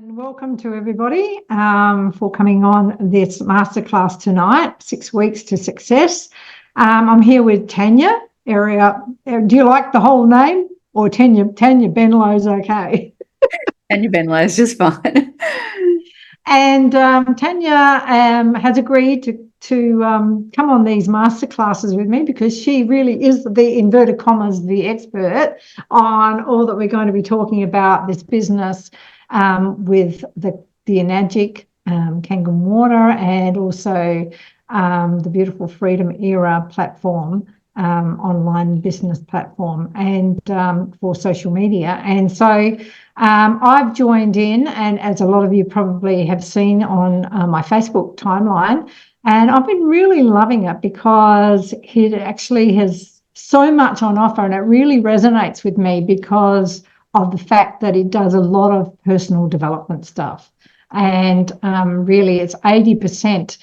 And welcome to everybody for coming on this masterclass tonight, 6 weeks to success. I'm here with Tanya. Do you like the whole name, or Tanya Benlow's okay? Tanya Benlow is just fine. And Tanya has agreed to come on these masterclasses with me because she really is the inverted commas the expert on all that we're going to be talking about this business with the Enagic Kangen Water and also the beautiful Freedom Era platform, online business platform, and for social media. And so I've joined in, and as a lot of you probably have seen on my Facebook timeline, and I've been really loving it because it actually has so much on offer, and it really resonates with me because of the fact that it does a lot of personal development stuff. And really it's 80%,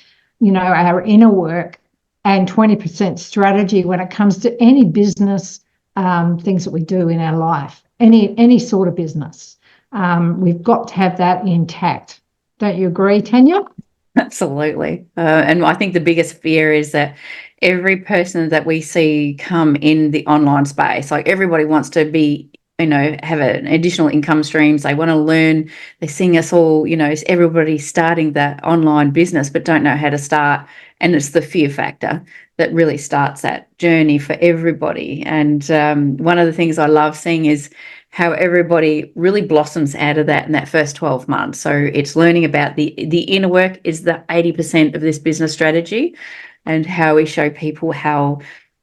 our inner work and 20% strategy when it comes to any business things that we do in our life, any sort of business. We've got to have that intact. Don't you agree, Tanya? Absolutely. And I think the biggest fear is that every person that we see come in the online space, like everybody wants to be, have an additional income streams. They want to learn. They're seeing us all, everybody starting that online business, but don't know how to start. And it's the fear factor that really starts that journey for everybody. And one of the things I love seeing is how everybody really blossoms out of that in that first 12 months. So it's learning about the inner work is the 80% of this business strategy, and how we show people how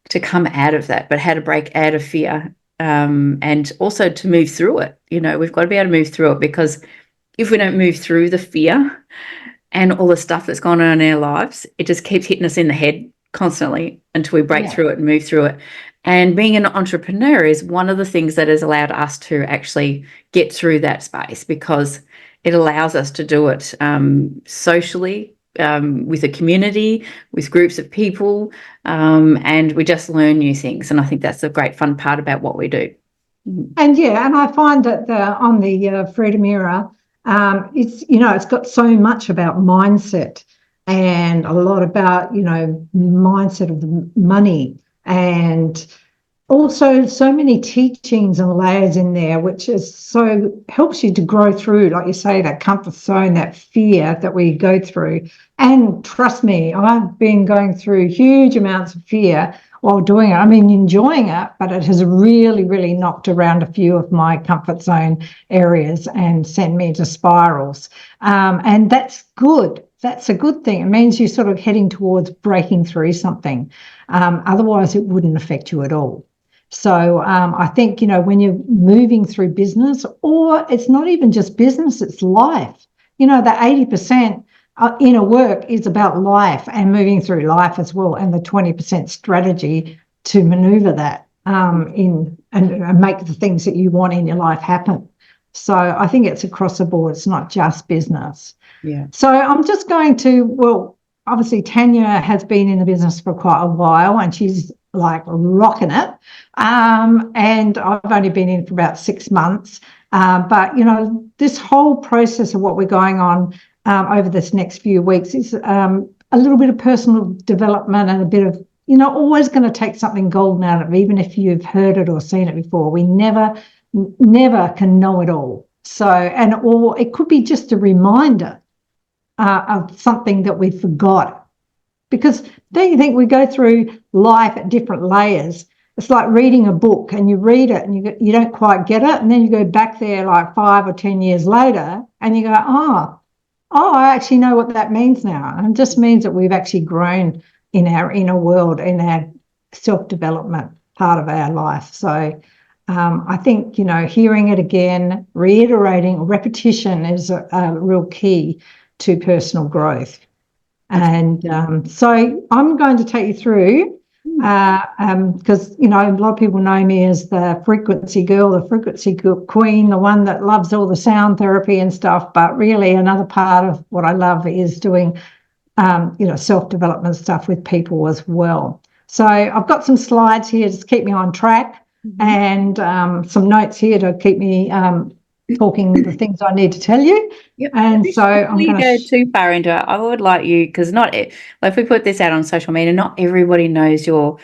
to come out of that, but how to break out of fear, and also to move through it. We've got to be able to move through it, because if we don't move through the fear and all the stuff that's gone on in our lives, it just keeps hitting us in the head constantly until we break through it and move through it. And being an entrepreneur is one of the things that has allowed us to actually get through that space, because it allows us to do it socially, with a community, with groups of people, and we just learn new things. And I think that's the great fun part about what we do. And I find that on the Freedom Era, it's got so much about mindset and a lot about, mindset of the money, and also so many teachings and layers in there, which is so helps you to grow through, like you say, that comfort zone, that fear that we go through. And trust me, I've been going through huge amounts of fear while doing it. I mean, enjoying it, but it has really, really knocked around a few of my comfort zone areas and sent me into spirals. And that's good. That's a good thing. It means you're sort of heading towards breaking through something. Otherwise, it wouldn't affect you at all. So I think, when you're moving through business, or it's not even just business, it's life. The 80% inner work is about life and moving through life as well, and the 20% strategy to maneuver that and make the things that you want in your life happen. So I think it's across the board. It's not just business. Yeah. So I'm just going to, obviously Tanya has been in the business for quite a while, and she's like rocking it. And I've only been in for about 6 months. But, this whole process of what we're going on over this next few weeks is a little bit of personal development and a bit of, always going to take something golden out of it, even if you've heard it or seen it before. We never can know it all. So, or it could be just a reminder of something that we forgot. Because don't you think we go through life at different layers? It's like reading a book, and you read it and you don't quite get it, and then you go back there like 5 or 10 years later and you go, oh, I actually know what that means now. And it just means that we've actually grown in our inner world, in our self-development part of our life. So I think, hearing it again, reiterating, repetition is a real key to personal growth. And so I'm going to take you through, because, a lot of people know me as the frequency girl, the frequency queen, the one that loves all the sound therapy and stuff. But really another part of what I love is doing, self-development stuff with people as well. So I've got some slides here to keep me on track, and some notes here to keep me talking the things I need to tell you. Yep. And so I'm Before you going go to too far into it, I would like you, because not like if we put this out on social media, not everybody knows your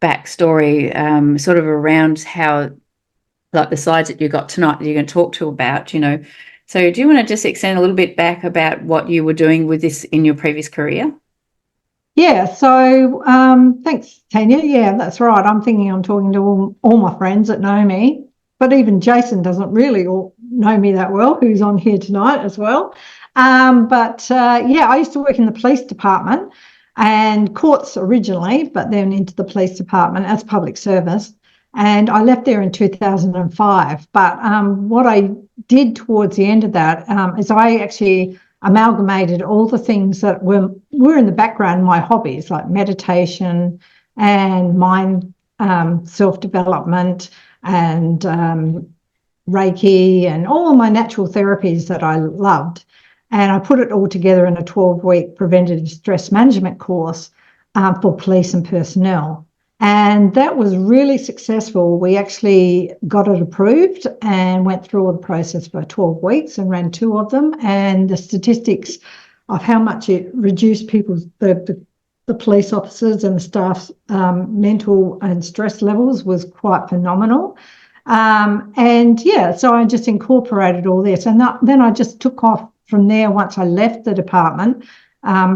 backstory, sort of around how, like the slides that you got tonight that you're going to talk to about, So do you want to just extend a little bit back about what you were doing with this in your previous career? Yeah, so thanks, Tanya. Yeah, that's right. I'm thinking I'm talking to all my friends that know me, but even Jason doesn't really know me that well, who's on here tonight as well. Yeah, I used to work in the police department and courts originally, but then into the police department as public service. And I left there in 2005. But what I did towards the end of that is I actually amalgamated all the things that were in the background, my hobbies like meditation and mind self-development and Reiki and all of my natural therapies that I loved. And I put it all together in a 12-week preventative stress management course for police and personnel. And that was really successful. We actually got it approved and went through all the process for 12 weeks and ran 2 of them. And the statistics of how much it reduced people's, the police officers and the staff's mental and stress levels was quite phenomenal. So I just incorporated all this. And then I just took off from there once I left the department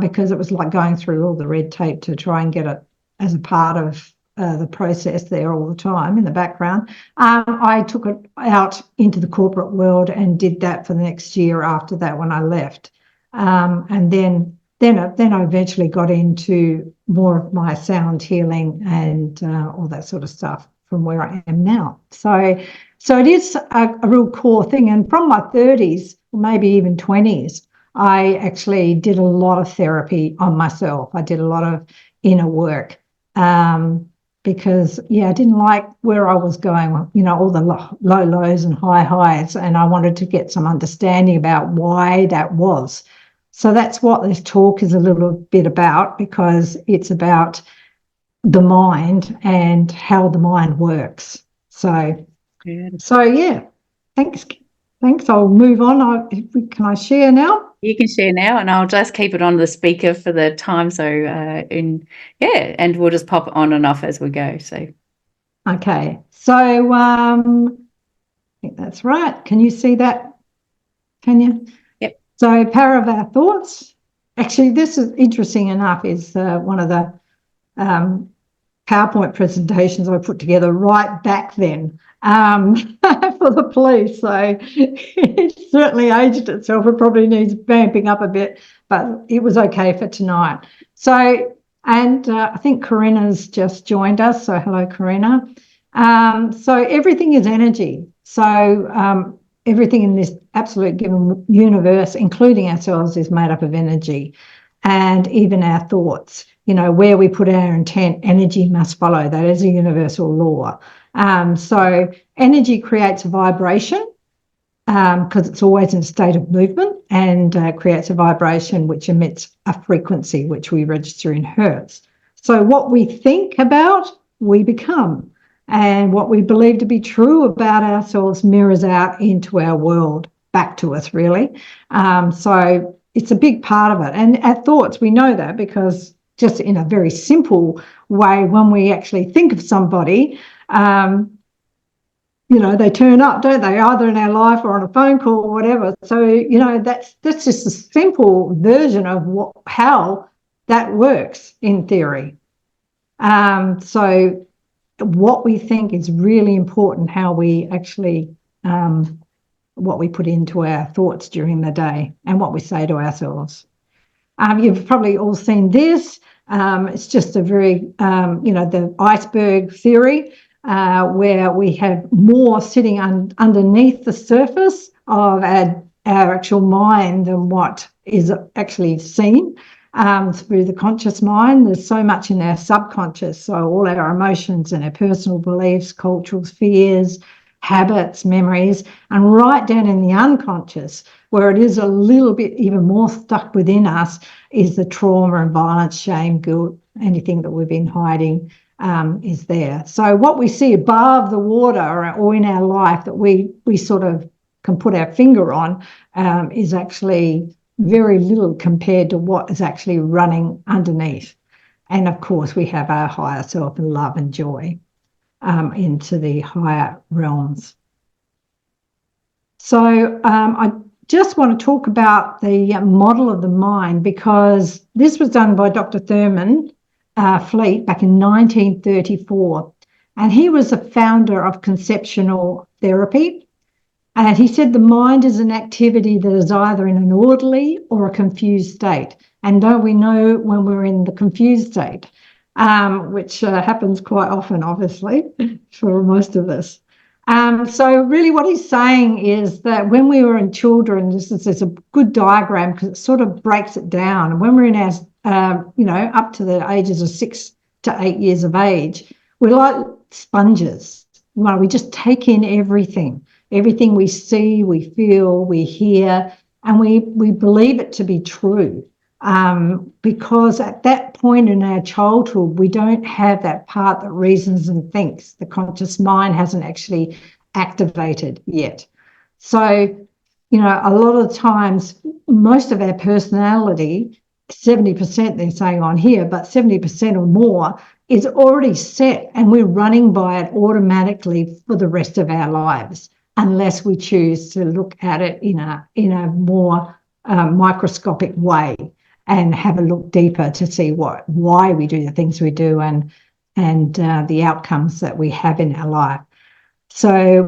because it was like going through all the red tape to try and get it as a part of the process there all the time in the background. I took it out into the corporate world and did that for the next year after that when I left. And then I eventually got into more of my sound healing and all that sort of stuff from where I am now. So it is a real core thing. And from my 30s, maybe even 20s, I actually did a lot of therapy on myself. I did a lot of inner work. Because I didn't like where I was going, all the low lows and high highs, and I wanted to get some understanding about why that was. So that's what this talk is a little bit about, because it's about the mind and how the mind works. So thanks. I'll move on. Can I share now? You can share now, and I'll just keep it on the speaker for the time. So, and we'll just pop it on and off as we go. So, okay. So, I think that's right. Can you see that, Tanya? Yep. So, power of our thoughts. Actually, this is interesting enough. Is one of the PowerPoint presentations I put together right back then for the police. So it certainly aged itself. It probably needs vamping up a bit, but it was okay for tonight. So, and I think Corinna's just joined us. So hello, Corinna. So everything is energy. So everything in this absolute given universe, including ourselves, is made up of energy, and even our thoughts. Where we put our intent, energy must follow. That is a universal law. So energy creates a vibration because it's always in a state of movement, and creates a vibration which emits a frequency which we register in hertz. So what we think about, we become. And what we believe to be true about ourselves mirrors out into our world, back to us, really. So it's a big part of it. And our thoughts, we know that because just in a very simple way, when we actually think of somebody, they turn up, don't they? Either in our life or on a phone call or whatever. So, that's just a simple version of how that works in theory. So what we think is really important, how we actually, what we put into our thoughts during the day and what we say to ourselves. You've probably all seen this. It's just a very, the iceberg theory, where we have more sitting underneath the surface of our actual mind than what is actually seen through the conscious mind. There's so much in our subconscious, so all our emotions and our personal beliefs, cultural fears, habits, memories, and right down in the unconscious, where it is a little bit even more stuck within us, is the trauma and violence, shame, guilt, anything that we've been hiding is there. So what we see above the water or in our life that we sort of can put our finger on is actually very little compared to what is actually running underneath. And of course, we have our higher self and love and joy into the higher realms. So I just want to talk about the model of the mind, because this was done by Dr. Thurman Fleet back in 1934. And he was the founder of conceptual therapy. And he said the mind is an activity that is either in an orderly or a confused state. And don't we know when we're in the confused state, which happens quite often, obviously, for most of us. So really what he's saying is that when we were in children, this is a good diagram because it sort of breaks it down. And when we're in our, up to the ages of 6 to 8 years of age, we're like sponges. We just take in everything we see, we feel, we hear, and we believe it to be true. Because at that point in our childhood, we don't have that part that reasons and thinks. The conscious mind hasn't actually activated yet. So, a lot of times, most of our personality, 70% they're saying on here, but 70% or more is already set, and we're running by it automatically for the rest of our lives, unless we choose to look at it in a more microscopic way and have a look deeper to see why we do the things we do and the outcomes that we have in our life. So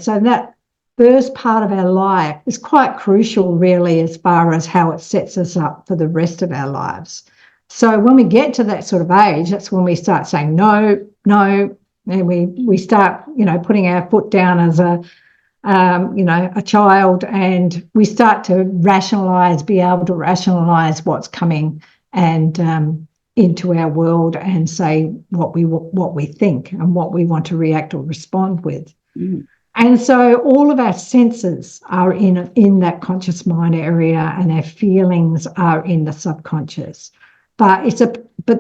so that first part of our life is quite crucial, really, as far as how it sets us up for the rest of our lives. So when we get to that sort of age, that's when we start saying no, and we start, putting our foot down as a child, and we start to be able to rationalize what's coming and into our world, and say what we think and what we want to react or respond with. Mm. And so all of our senses are in that conscious mind area, and our feelings are in the subconscious. But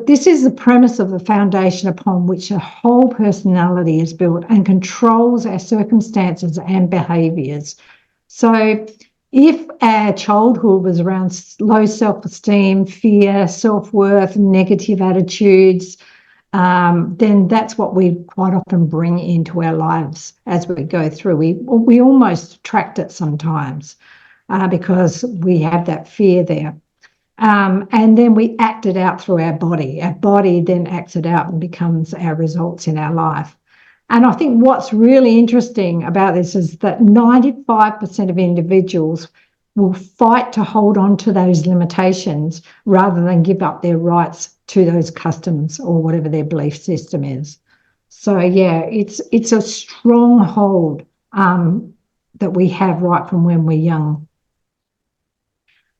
this is the premise of the foundation upon which a whole personality is built and controls our circumstances and behaviours. So if our childhood was around low self-esteem, fear, self-worth, negative attitudes, then that's what we quite often bring into our lives as we go through. We almost attract it sometimes because we have that fear there. And then we act it out through our body. Our body then acts it out and becomes our results in our life. And I think what's really interesting about this is that 95% of individuals will fight to hold on to those limitations rather than give up their rights to those customs or whatever their belief system is. So, it's a stronghold that we have right from when we're young.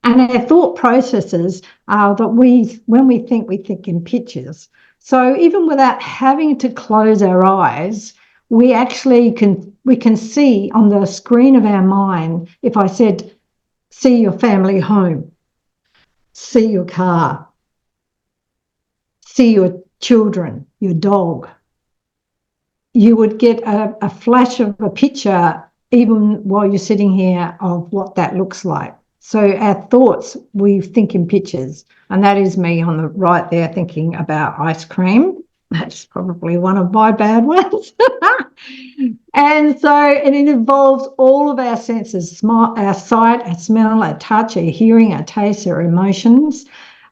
And our thought processes are that when we think in pictures. So even without having to close our eyes, we actually can see on the screen of our mind, if I said, see your family home, see your car, see your children, your dog, you would get a flash of a picture even while you're sitting here of what that looks like. So our thoughts, we think in pictures, and that is me on the right there thinking about ice cream. That's probably one of my bad ones. And it involves all of our senses, our sight, our smell, our touch, our hearing, our taste, our emotions.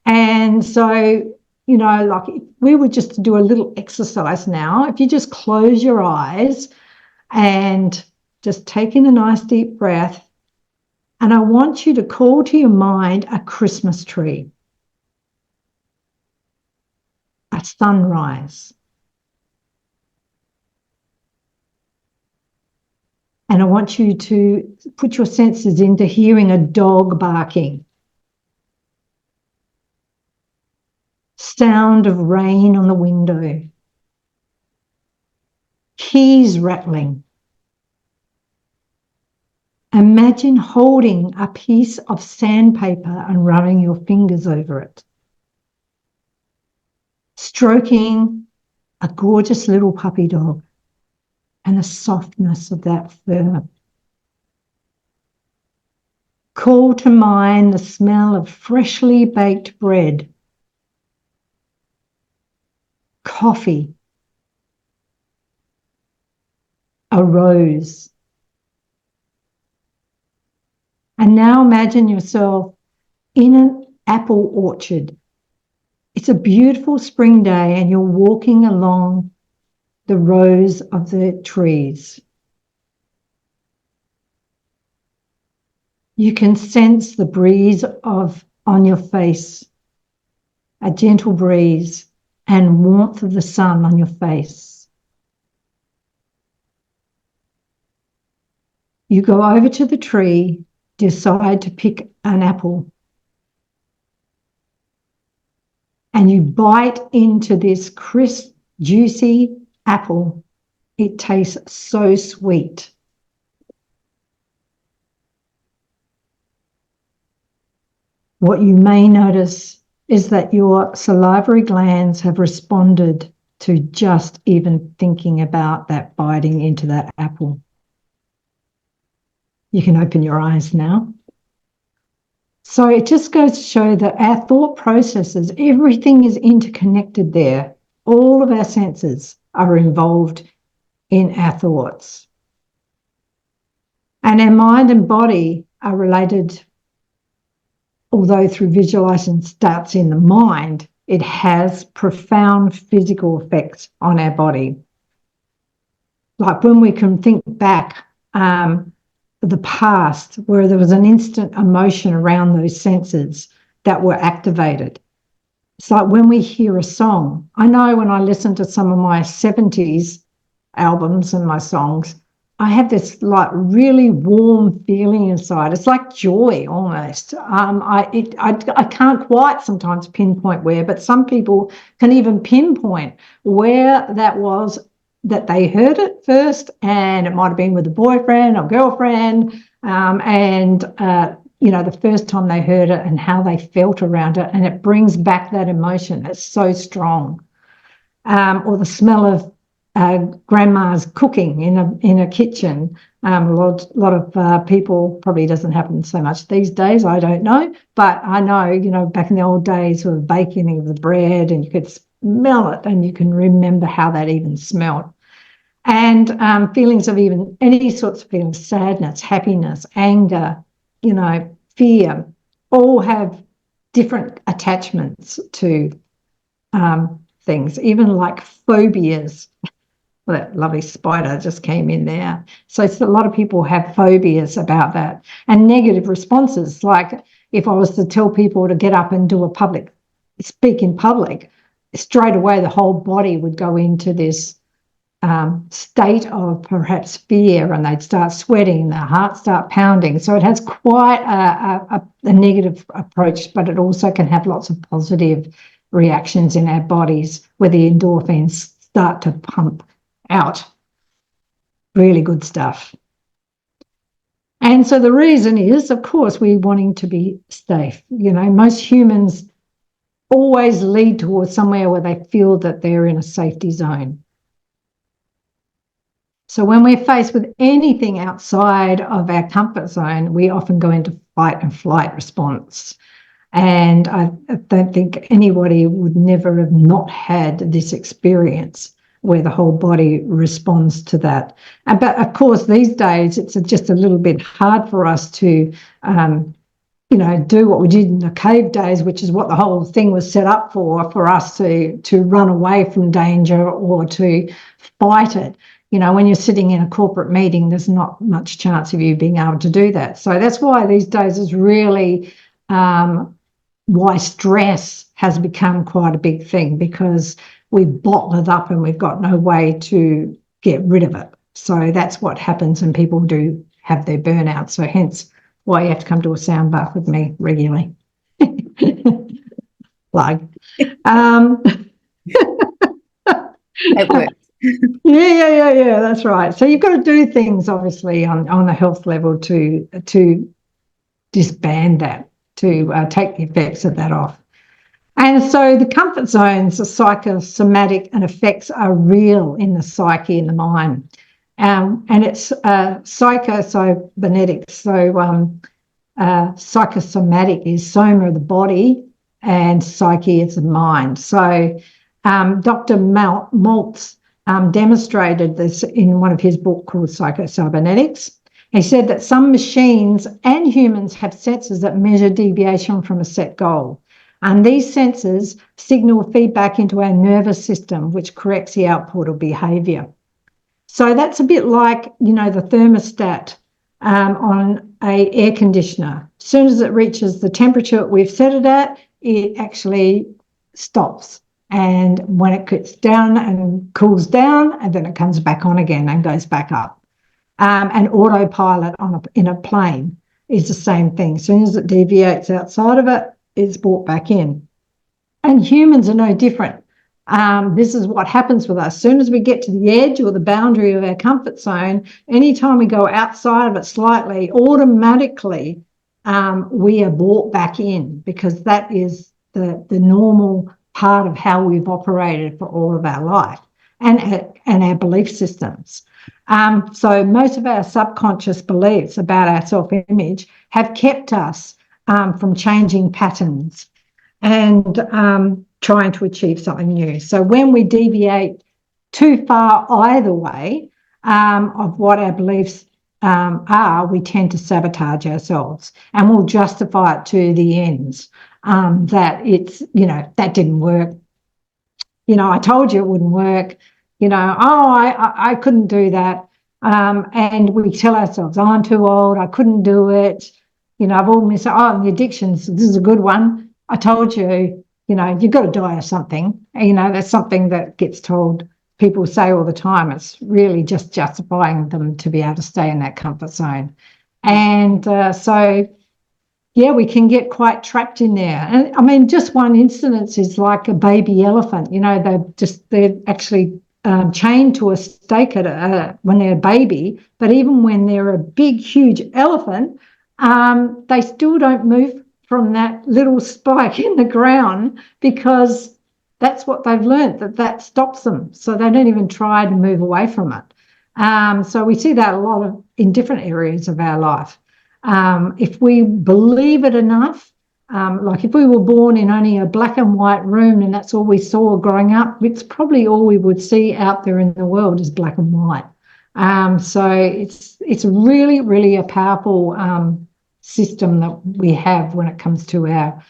And so, like if we were just to do a little exercise now, if you just close your eyes and just take in a nice deep breath, and I want you to call to your mind a Christmas tree, a sunrise. And I want you to put your senses into hearing a dog barking, sound of rain on the window, keys rattling. Imagine holding a piece of sandpaper and running your fingers over it, stroking a gorgeous little puppy dog and the softness of that fur. Call to mind the smell of freshly baked bread, coffee, a rose. And now imagine yourself in an apple orchard. It's a beautiful spring day and you're walking along the rows of the trees. You can sense the breeze on your face, a gentle breeze and warmth of the sun on your face. You go over to the tree, decide to pick an apple, and you bite into this crisp, juicy apple. It tastes so sweet. What you may notice is that your salivary glands have responded to just even thinking about that biting into that apple. You can open your eyes now. So it just goes to show that our thought processes, everything is interconnected there. All of our senses are involved in our thoughts. And our mind and body are related. Although through visualization starts in the mind, it has profound physical effects on our body. Like when we can think back the past where there was an instant emotion around those senses that were activated. It's like when we hear a song. I know when I listen to some of my 70s albums and my songs, I have this like really warm feeling inside. It's like joy almost. I can't quite sometimes pinpoint where, but some people can even pinpoint where that was that they heard it first, and it might have been with a boyfriend or girlfriend, the first time they heard it and how they felt around it, and it brings back that emotion. It's so strong. Or the smell of grandma's cooking in a kitchen. A lot of people, probably doesn't happen so much these days, I don't know, but I know, back in the old days with the baking of the bread, and you could smell it and you can remember how that even smelled. And feelings of even any sorts of feelings, sadness, happiness, anger, fear, all have different attachments to things, even like phobias. Well, that lovely spider just came in there. So a lot of people have phobias about that, and negative responses. Like if I was to tell people to get up and speak in public, straight away the whole body would go into this state of perhaps fear, and they'd start sweating, their heart start pounding. So it has quite a negative approach, but it also can have lots of positive reactions in our bodies where the endorphins start to pump out. Really good stuff. And so the reason is, of course, we're wanting to be safe. Most humans always lead towards somewhere where they feel that they're in a safety zone. So when we're faced with anything outside of our comfort zone, we often go into fight and flight response. And I don't think anybody would never have not had this experience where the whole body responds to that. But of course, these days, it's just a little bit hard for us to, do what we did in the cave days, which is what the whole thing was set up for us to run away from danger or to fight it. When you're sitting in a corporate meeting, there's not much chance of you being able to do that. So that's why these days is really why stress has become quite a big thing, because we bottle it up and we've got no way to get rid of it. So that's what happens, and people do have their burnout. So hence why you have to come to a sound bath with me regularly. Plug. It works. Yeah, that's right. So you've got to do things, obviously, on the health level to disband that, to take the effects of that off. And so the comfort zones, the psychosomatic and effects are real in the psyche and the mind. And it's psychocybernetics. So psychosomatic is soma the body and psyche is the mind. So Dr. Maltz demonstrated this in one of his books called Psychocybernetics. He said that some machines and humans have sensors that measure deviation from a set goal. And these sensors signal feedback into our nervous system, which corrects the output of behaviour. So that's a bit like, the thermostat on an air conditioner. As soon as it reaches the temperature we've set it at, it actually stops. And when it gets down and cools down, and then it comes back on again and goes back up. And autopilot in a plane is the same thing. As soon as it deviates outside of it, it's brought back in. And humans are no different. This is what happens with us. As soon as we get to the edge or the boundary of our comfort zone, anytime we go outside of it slightly, automatically we are brought back in, because that is the normal part of how we've operated for all of our life and our belief systems. So most of our subconscious beliefs about our self-image have kept us from changing patterns and trying to achieve something new. So when we deviate too far either way of what our beliefs are, we tend to sabotage ourselves, and we'll justify it to the ends that it's, that didn't work. I told you it wouldn't work. I couldn't do that. And we tell ourselves, I'm too old, I couldn't do it. I've always said, the addictions, this is a good one. I told you, you've got to die of something. That's something that gets told, people say all the time. It's really just justifying them to be able to stay in that comfort zone. And we can get quite trapped in there. And I mean, just one instance is like a baby elephant. They're actually chained to a stake when they're a baby, but even when they're a big, huge elephant, they still don't move from that little spike in the ground, because that's what they've learned, that stops them. So they don't even try to move away from it. So we see that a lot in different areas of our life. If we believe it enough, like if we were born in only a black and white room and that's all we saw growing up, it's probably all we would see out there in the world is black and white. So it's really, really a powerful system that we have when it comes to our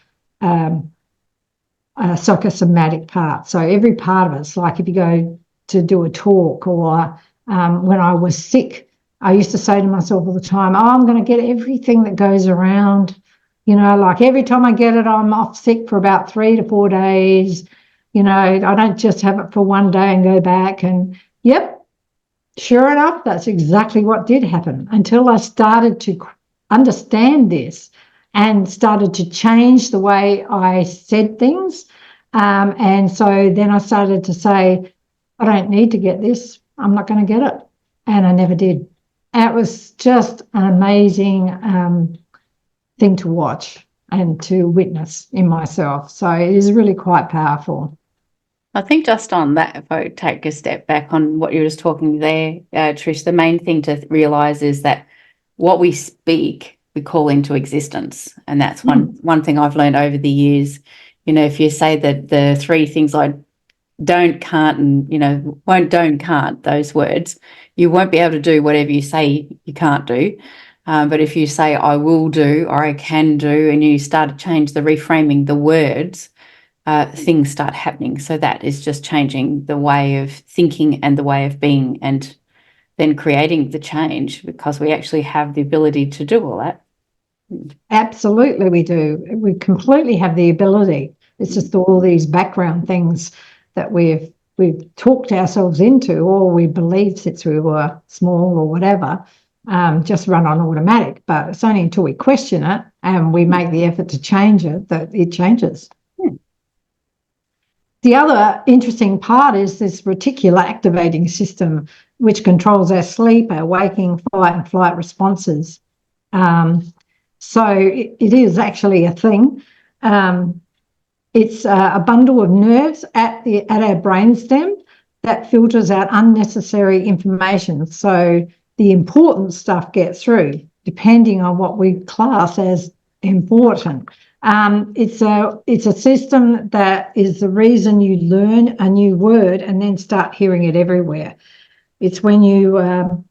psychosomatic part. So every part of us, like if you go to do a talk, or when I was sick, I used to say to myself all the time, I'm going to get everything that goes around. Like every time I get it, I'm off sick for about 3 to 4 days. I don't just have it for one day and go back. And yep, sure enough, that's exactly what did happen, until I started to understand this and started to change the way I said things. And so then I started to say, I don't need to get this. I'm not going to get it. And I never did. And it was just an amazing thing to watch and to witness in myself. So it is really quite powerful. I think just on that, if I take a step back on what you were just talking there, Trish, the main thing to realise is that what we speak, we call into existence. And that's one thing I've learned over the years. If you say that the 3 things I don't, can't, and, won't, don't, can't, those words, you won't be able to do whatever you say you can't do. But if you say I will do or I can do, and you start to change the reframing the words, things start happening. So that is just changing the way of thinking and the way of being, and then creating the change, because we actually have the ability to do all that. Absolutely, we do. We completely have the ability. It's just all these background things that we've talked ourselves into, or we believed since we were small or whatever, just run on automatic. But it's only until we question it and we make the effort to change it that it changes. The other interesting part is this reticular activating system, which controls our sleep, our waking, fight and flight responses. So it is actually a thing. It's a bundle of nerves at our brainstem that filters out unnecessary information, so the important stuff gets through. depending on what we class as important. It's a system that is the reason you learn a new word and then start hearing it everywhere. It's when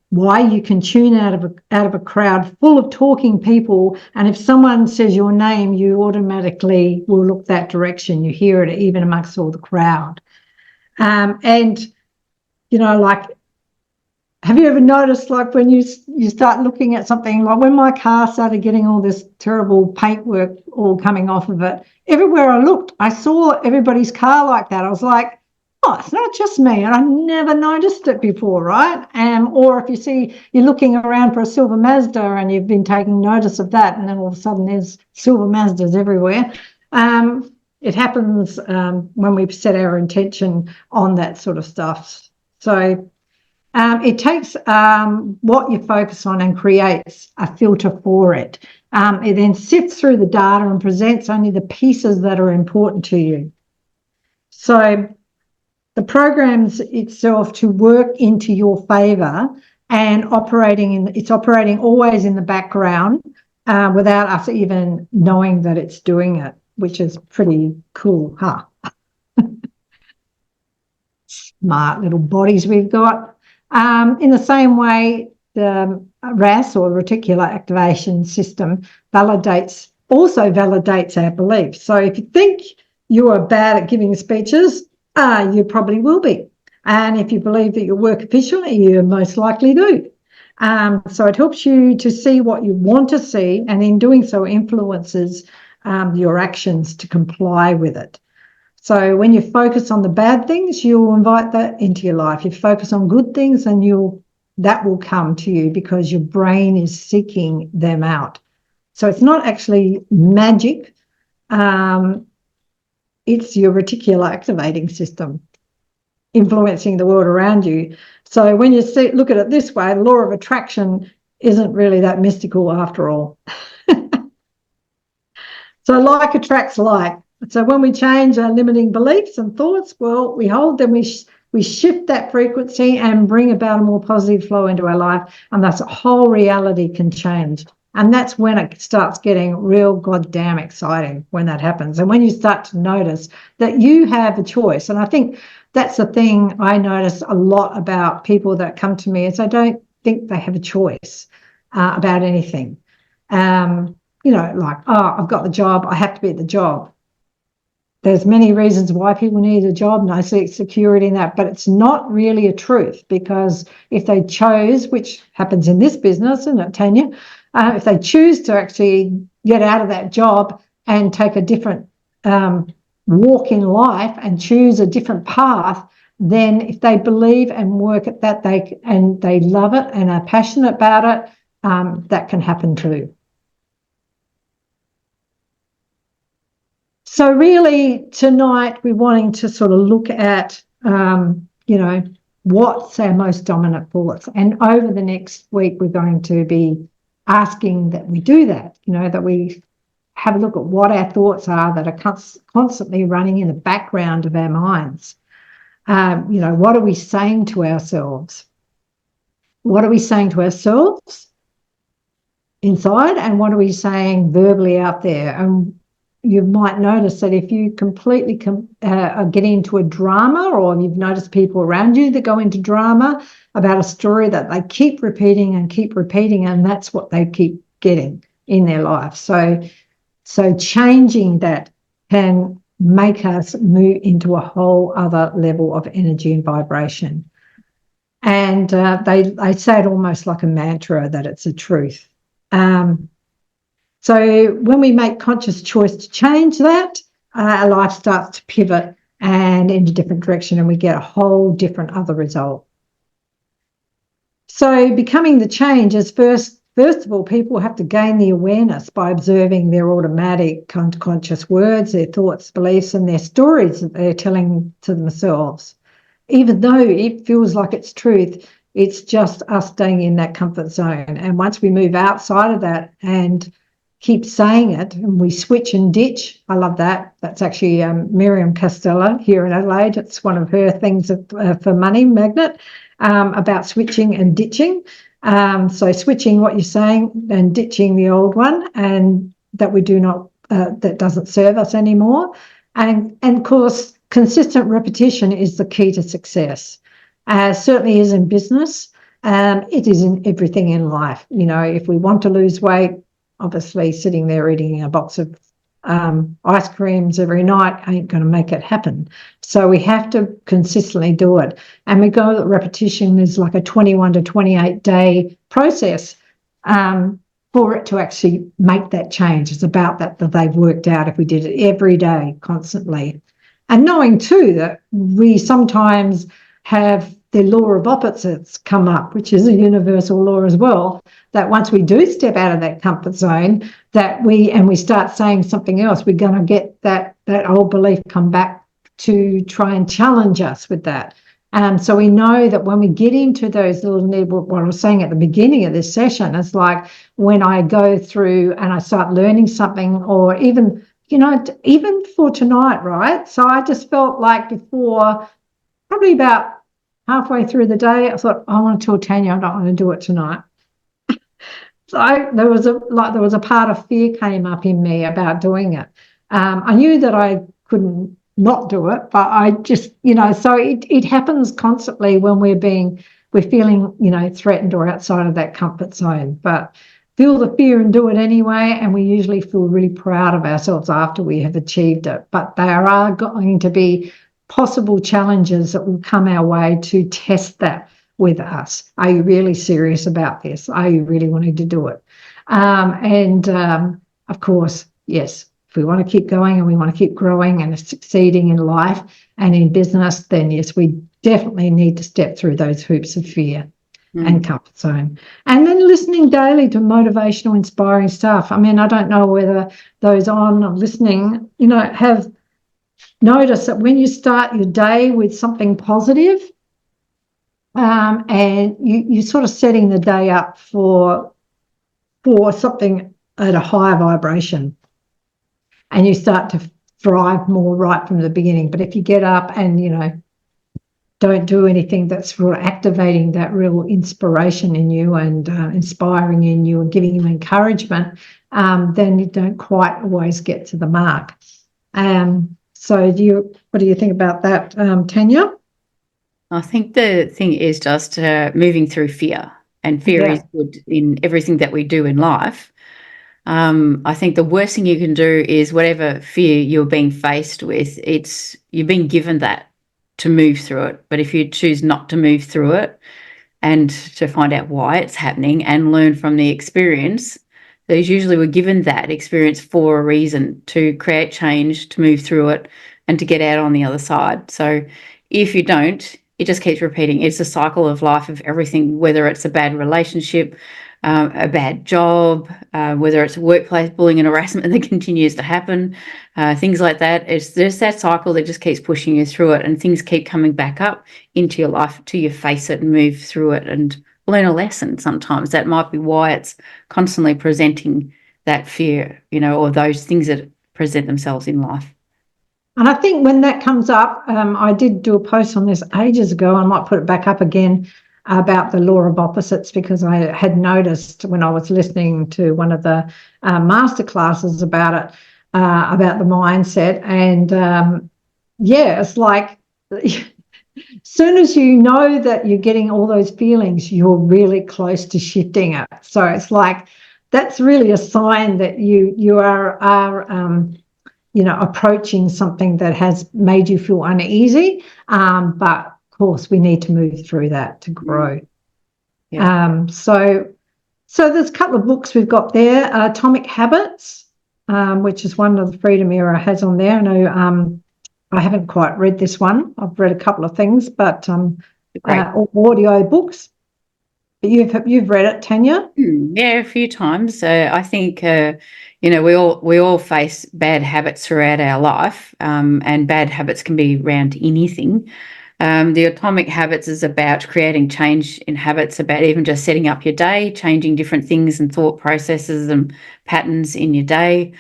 why you can tune out of a crowd full of talking people, and if someone says your name, you automatically will look that direction. You hear it even amongst all the crowd. And like, have you ever noticed, like, when you start looking at something, like when my car started getting all this terrible paintwork all coming off of it, everywhere I looked, I saw everybody's car like that. I was like, oh, it's not just me, and I never noticed it before, right? Or if you're looking around for a silver Mazda and you've been taking notice of that, and then all of a sudden there's silver Mazdas everywhere. It happens when we set our intention on that sort of stuff. So it takes what you focus on and creates a filter for it. It then sifts through the data and presents only the pieces that are important to you. So the programs itself to work into your favour and it's operating always in the background without us even knowing that it's doing it, which is pretty cool, huh? Smart little bodies we've got. In the same way, the RAS, or reticular activation system, also validates our beliefs. So if you think you are bad at giving speeches, you probably will be. And if you believe that you work efficiently, you most likely do. So it helps you to see what you want to see, and in doing so influences your actions to comply with it. So when you focus on the bad things, you'll invite that into your life. You focus on good things, and that will come to you because your brain is seeking them out. So it's not actually magic. It's your reticular activating system influencing the world around you. So when you look at it this way, the law of attraction isn't really that mystical after all. So like attracts like. So when we change our limiting beliefs and thoughts, well, we hold them, we shift that frequency and bring about a more positive flow into our life, and thus whole reality can change. And that's when it starts getting real goddamn exciting, when that happens. And when you start to notice that you have a choice. And I think that's the thing I notice a lot about people that come to me, is I don't think they have a choice about anything. Like, oh, I've got the job, I have to be at the job. There's many reasons why people need a job, no security in that, but it's not really a truth, because if they chose, which happens in this business, isn't it, Tanya? If they choose to actually get out of that job and take a different walk in life and choose a different path, then if they believe and work at that, they love it and are passionate about it, that can happen too. So really tonight we're wanting to sort of look at, what's our most dominant thoughts. And over the next week, we're going to be asking that we do that, that we have a look at what our thoughts are that are constantly running in the background of our minds. What are we saying to ourselves? What are we saying to ourselves inside, and what are we saying verbally out there? And you might notice that if you completely get into a drama, or you've noticed people around you that go into drama about a story that they keep repeating, and that's what they keep getting in their life. So changing that can make us move into a whole other level of energy and vibration. And they say it almost like a mantra, that it's a truth. So when we make conscious choice to change that, our life starts to pivot and in a different direction, and we get a whole different other result. So becoming the change is first of all, people have to gain the awareness by observing their automatic conscious words, their thoughts, beliefs, and their stories that they're telling to themselves. Even though it feels like it's truth, it's just us staying in that comfort zone. And once we move outside of that and keep saying it, and we switch and ditch. I love that. That's actually Miriam Costello here in Adelaide. It's one of her things for Money Magnet, about switching and ditching. So switching what you're saying and ditching the old one, and that we do not, that doesn't serve us anymore. And of course, consistent repetition is the key to success. Certainly is in business. It is in everything in life. If we want to lose weight, obviously sitting there eating a box of ice creams every night ain't going to make it happen. So we have to consistently do it. And we go that repetition is like a 21 to 28 day process for it to actually make that change. It's about that they've worked out if we did it every day, constantly. And knowing too that we sometimes have the law of opposites come up, which is a universal law as well, that once we do step out of that comfort zone, that we start saying something else, we're going to get that old belief come back to try and challenge us with that. So we know that when we get into those little, what I was saying at the beginning of this session, it's like when I go through and I start learning something, or even, even for tonight, right? So I just felt like before, probably about halfway through the day, I thought, I want to tell Tanya I don't want to do it tonight. So there was a part of fear came up in me about doing it. I knew that I couldn't not do it, but I just, so it happens constantly when we're feeling, threatened or outside of that comfort zone. But feel the fear and do it anyway, and we usually feel really proud of ourselves after we have achieved it. But there are going to be possible challenges that will come our way to test that with us. Are you really serious about this? Are you really wanting to do it? Of course, yes, if we want to keep going and we want to keep growing and succeeding in life and in business, then yes, we definitely need to step through those hoops of fear and comfort zone. And then listening daily to motivational, inspiring stuff. I mean, I don't know whether those on listening, have noticed that when you start your day with something positive, and you're sort of setting the day up for something at a higher vibration, and you start to thrive more right from the beginning. But if you get up and, don't do anything that's for activating that real inspiration in you and inspiring in you and giving you encouragement, then you don't quite always get to the mark. So what do you think about that, Tanya? I think the thing is just moving through fear, and fear is good in everything that we do in life. I think the worst thing you can do is whatever fear you're being faced with, you've been given that to move through it. But if you choose not to move through it and to find out why it's happening and learn from the experience, those usually were given that experience for a reason, to create change, to move through it, and to get out on the other side. So if you don't, it just keeps repeating. It's a cycle of life of everything, whether it's a bad relationship, a bad job, whether it's workplace bullying and harassment that continues to happen, things like that. It's just that cycle that just keeps pushing you through it, and things keep coming back up into your life till you face it and move through it and learn a lesson. Sometimes that might be why it's constantly presenting that fear, or those things that present themselves in life. And I think when that comes up, I did do a post on this ages ago. I might put it back up again about the law of opposites, because I had noticed when I was listening to one of the masterclasses about it, about the mindset. And it's like, as soon as you know that you're getting all those feelings, you're really close to shifting it. So it's like, that's really a sign that you are approaching something that has made you feel uneasy. But of course, we need to move through that to grow. Yeah. So there's a couple of books we've got there. Atomic Habits, which is one of the Freedom Era has on there. I know I haven't quite read this one. I've read a couple of things, but audio books. But you've read it, Tanya? Yeah, a few times. I think we all face bad habits throughout our life, and bad habits can be around anything. The Atomic Habits is about creating change in habits, about even just setting up your day, changing different things and thought processes and patterns in your day.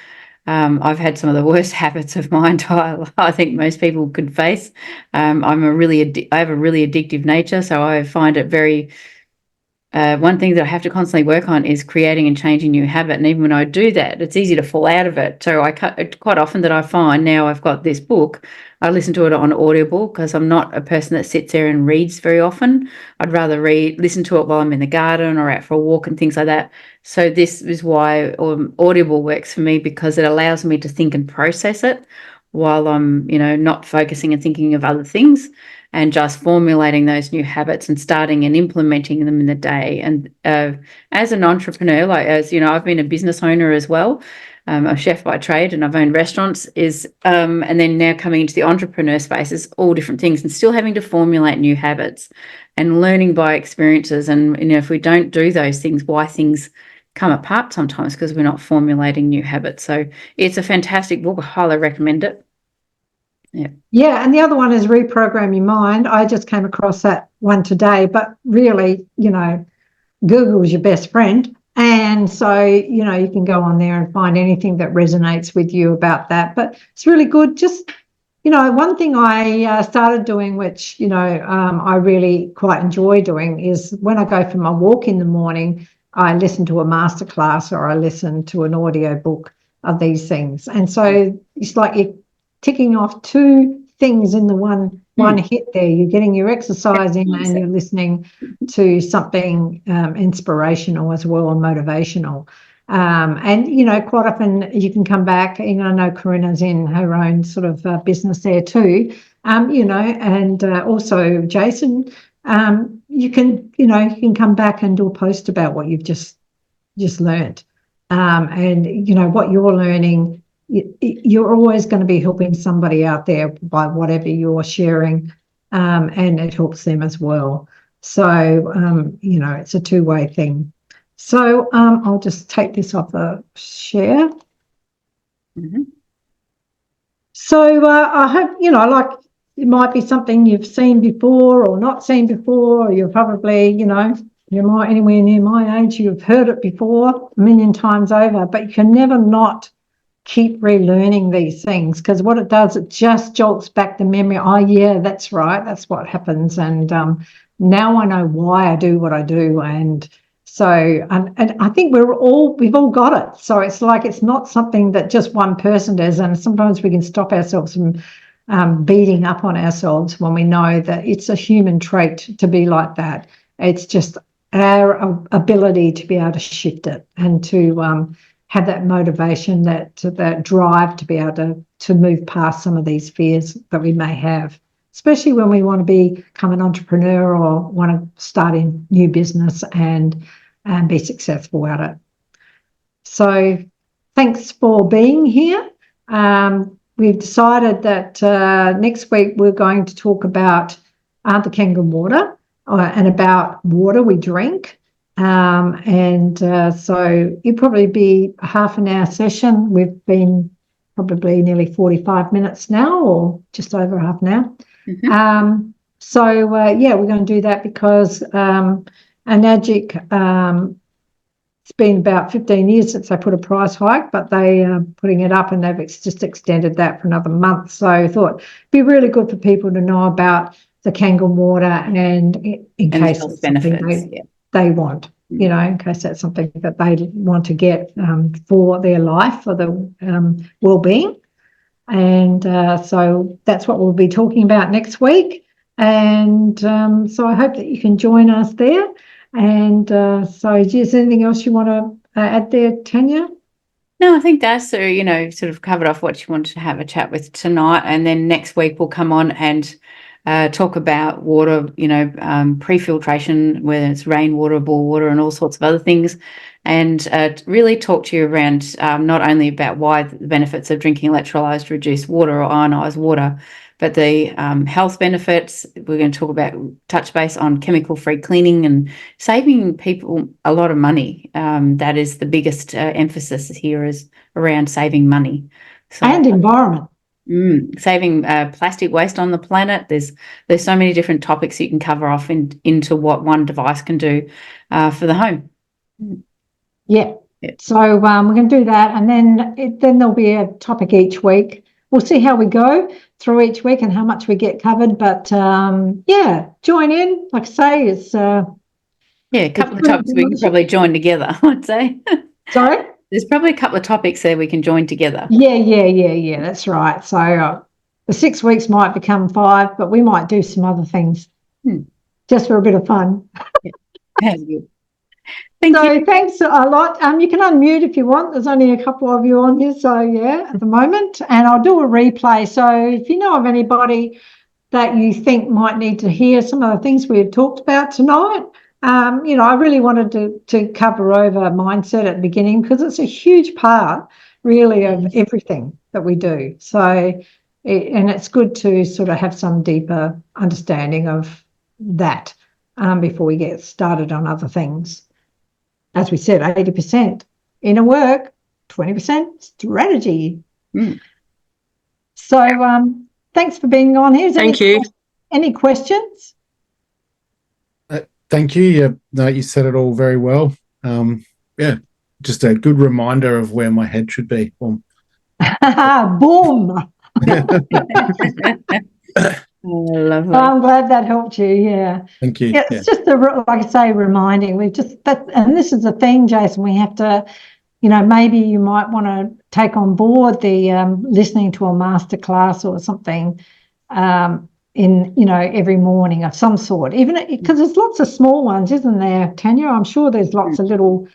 I've had some of the worst habits of my entire life, I think most people could face. I have a really addictive nature, so I find it very one thing that I have to constantly work on is creating and changing new habit. And even when I do that, it's easy to fall out of it. So quite often that I find now I've got this book, I listen to it on Audible because I'm not a person that sits there and reads very often. I'd rather listen to it while I'm in the garden or out for a walk and things like that. So this is why Audible works for me, because it allows me to think and process it while I'm, not focusing and thinking of other things, and just formulating those new habits and starting and implementing them in the day. And as an entrepreneur, I've been a business owner as well, a chef by trade, and I've owned restaurants, and then now coming into the entrepreneur space is all different things, and still having to formulate new habits and learning by experiences. And, if we don't do those things, why things come apart sometimes, because we're not formulating new habits. So it's a fantastic book. I highly recommend it. Yeah, and the other one is Reprogram Your Mind. I just came across that one today, but really, Google is your best friend. And so, you can go on there and find anything that resonates with you about that. But it's really good. Just, one thing I started doing, which, I really quite enjoy doing, is when I go for my walk in the morning, I listen to a masterclass or I listen to an audio book of these things. And so it's like you're ticking off two things in the one hit there. You're getting your exercise in and you're listening to something inspirational as well, and motivational. And, quite often you can come back, I know Corinna's in her own sort of business there too, and also Jason, you can come back and do a post about what you've just learned. And, what you're learning, you're always going to be helping somebody out there by whatever you're sharing, and it helps them as well. So, it's a two-way thing. So I'll just take this off the share. Mm-hmm. So I hope, it might be something you've seen before or not seen before, or you're probably, you're more anywhere near my age, you've heard it before a million times over, but you can never not keep relearning these things, because what it does, it just jolts back the memory. Oh yeah, that's right, that's what happens. And now I know why I do what I do. And so, and I think we've all got it. So it's like, it's not something that just one person does. And sometimes we can stop ourselves from beating up on ourselves when we know that it's a human trait to be like that. It's just our ability to be able to shift it and to have that motivation, that drive to be able to move past some of these fears that we may have, especially when we want to become an entrepreneur or want to start a new business and be successful at it. So thanks for being here. We've decided that next week we're going to talk about the Kangen water and about water we drink. So it'll probably be a half an hour session. We've been probably nearly 45 minutes now, or just over half an hour. Mm-hmm. We're going to do that because Anagic, it's been about 15 years since they put a price hike, but they are putting it up, and they've just extended that for another month. So I thought it'd be really good for people to know about the Kangen water, and in case it's something they want, in case that's something that they want to get for their life, for the well-being. And so that's what we'll be talking about next week. And so I hope that you can join us there. And so is there anything else you want to add there, Tanya? No, I think that's sort of covered off what you wanted to have a chat with tonight. And then next week we'll come on and talk about water, pre-filtration, whether it's rainwater, bore water, and all sorts of other things, and really talk to you around not only about why the benefits of drinking electrolyzed reduced water or ionized water, but the health benefits. We're going to touch base on chemical-free cleaning and saving people a lot of money. That is the biggest emphasis here, is around saving money. And environment. Saving plastic waste on the planet. There's so many different topics you can cover off into what one device can do for the home. Yeah. So we're going to do that, and then there'll be a topic each week. We'll see how we go through each week and how much we get covered. But join in. Like I say, Yeah, a couple of topics we can probably join together, I'd say. Sorry? There's probably a couple of topics there we can join together. Yeah, that's right. So the 6 weeks might become 5, but we might do some other things just for a bit of fun. That's good. Thank you. Thanks a lot. You can unmute if you want. There's only a couple of you on here, so yeah, at the moment. And I'll do a replay. So if you know of anybody that you think might need to hear some of the things we've talked about tonight, I really wanted to cover over mindset at the beginning because it's a huge part, really, of everything that we do. So, and it's good to sort of have some deeper understanding of that before we get started on other things. As we said, 80% inner work, 20% strategy. So thanks for being on here. Thank you. Any questions? Thank you. Yeah, no, you said it all very well. Yeah, just a good reminder of where my head should be. Boom. Lovely. I'm glad that helped you. Yeah. Thank you. Yeah, it's just like I say, reminding. We just that, and this is the thing, Jason. We have to, maybe you might want to take on board the listening to a masterclass or something in every morning of some sort. Even because there's lots of small ones, isn't there, Tanya? I'm sure there's lots of little.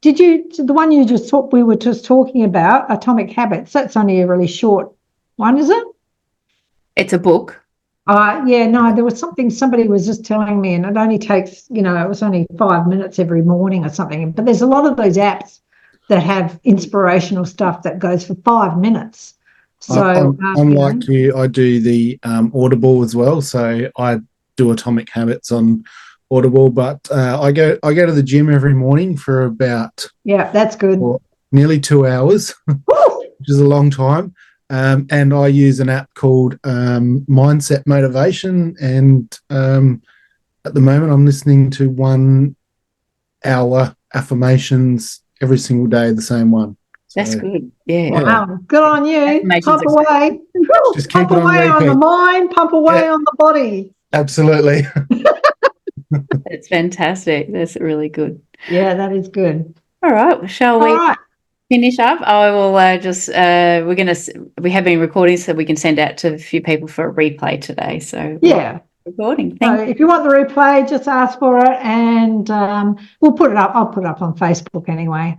The one we were just talking about, Atomic Habits? That's only a really short one, is it? It's a book. Yeah, no, there was something somebody was just telling me, and it only takes, it was only 5 minutes every morning or something. But there's a lot of those apps that have inspirational stuff that goes for 5 minutes. So I'm like you, I do the Audible as well. So I do Atomic Habits on Audible, but I go to the gym every morning for about that's good. Nearly 2 hours, which is a long time. And I use an app called Mindset Motivation. And at the moment, I'm listening to 1 hour affirmations every single day, the same one. So, that's good. Yeah. Wow. Good on you. Pump away. Just keep pump it on away repeat. on the mind, pump away on the body. Absolutely. It's fantastic. That's really good. Yeah, that is good. All right. Well, shall we finish up? I will we have been recording so we can send out to a few people for a replay today. So recording. So if you want the replay, just ask for it and we'll put it up. I'll put it up on Facebook anyway.